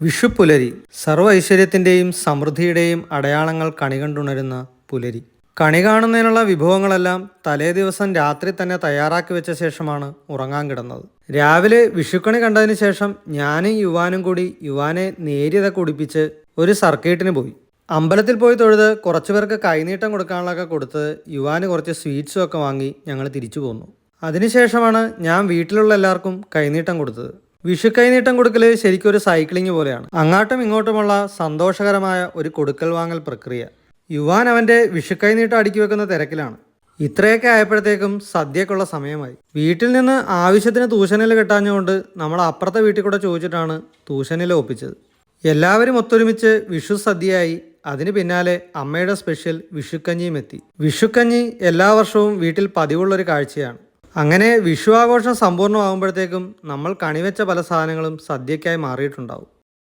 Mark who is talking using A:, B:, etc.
A: വിഷുപ്പുലരി സർവ്വ ഐശ്വര്യത്തിൻ്റെയും സമൃദ്ധിയുടെയും അടയാളങ്ങൾ കണികണ്ടുണരുന്ന പുലരി. കണി കാണുന്നതിനുള്ള വിഭവങ്ങളെല്ലാം തലേ ദിവസം രാത്രി തന്നെ തയ്യാറാക്കി വെച്ച ശേഷമാണ് ഉറങ്ങാൻ കിടന്നത്. രാവിലെ വിഷുക്കണി കണ്ടതിന് ശേഷം ഞാനും യുവാനും കൂടി യുവാനെ നേരിയത കുടിപ്പിച്ച് ഒരു സർക്കിട്ടിന് പോയി. അമ്പലത്തിൽ പോയി തൊഴുത് കുറച്ചു പേർക്ക് കൈനീട്ടം കൊടുക്കാനുള്ളതൊക്കെ കൊടുത്ത് യുവാന് കുറച്ച് സ്വീറ്റ്സും ഒക്കെ വാങ്ങി ഞങ്ങൾ തിരിച്ചു പോന്നു. അതിനുശേഷമാണ് ഞാൻ വീട്ടിലുള്ള എല്ലാവർക്കും കൈനീട്ടം കൊടുത്തത്. വിഷു കൈനീട്ടം കൊടുക്കൽ ശരിക്കും ഒരു സൈക്ലിംഗ് പോലെയാണ്. അങ്ങോട്ടും ഇങ്ങോട്ടുമുള്ള സന്തോഷകരമായ ഒരു കൊടുക്കൽ വാങ്ങൽ പ്രക്രിയ. യുവാൻ അവൻ്റെ വിഷു കൈനീട്ടം അടുക്കി വെക്കുന്ന തിരക്കിലാണ്. ഇത്രയൊക്കെ ആയപ്പോഴത്തേക്കും സദ്യക്കുള്ള സമയമായി. വീട്ടിൽ നിന്ന് ആവശ്യത്തിന് തൂശനില കിട്ടാഞ്ഞുകൊണ്ട് നമ്മൾ അപ്പുറത്തെ വീട്ടിൽ കൂടെ ചോദിച്ചിട്ടാണ് തൂശനില ഒപ്പിച്ചത്. എല്ലാവരും ഒത്തൊരുമിച്ച് വിഷു സദ്യയായി. അതിന് പിന്നാലെ അമ്മയുടെ സ്പെഷ്യൽ വിഷുക്കഞ്ഞിയും എത്തി. വിഷുക്കഞ്ഞി എല്ലാ വർഷവും വീട്ടിൽ പതിവുള്ളൊരു കാഴ്ചയാണ്. അങ്ങനെ വിഷു ആഘോഷം സമ്പൂർണ്ണമാകുമ്പോഴത്തേക്കും നമ്മൾ കണിവെച്ച പല സാധനങ്ങളും സദ്യക്കായി മാറിയിട്ടുണ്ടാവും.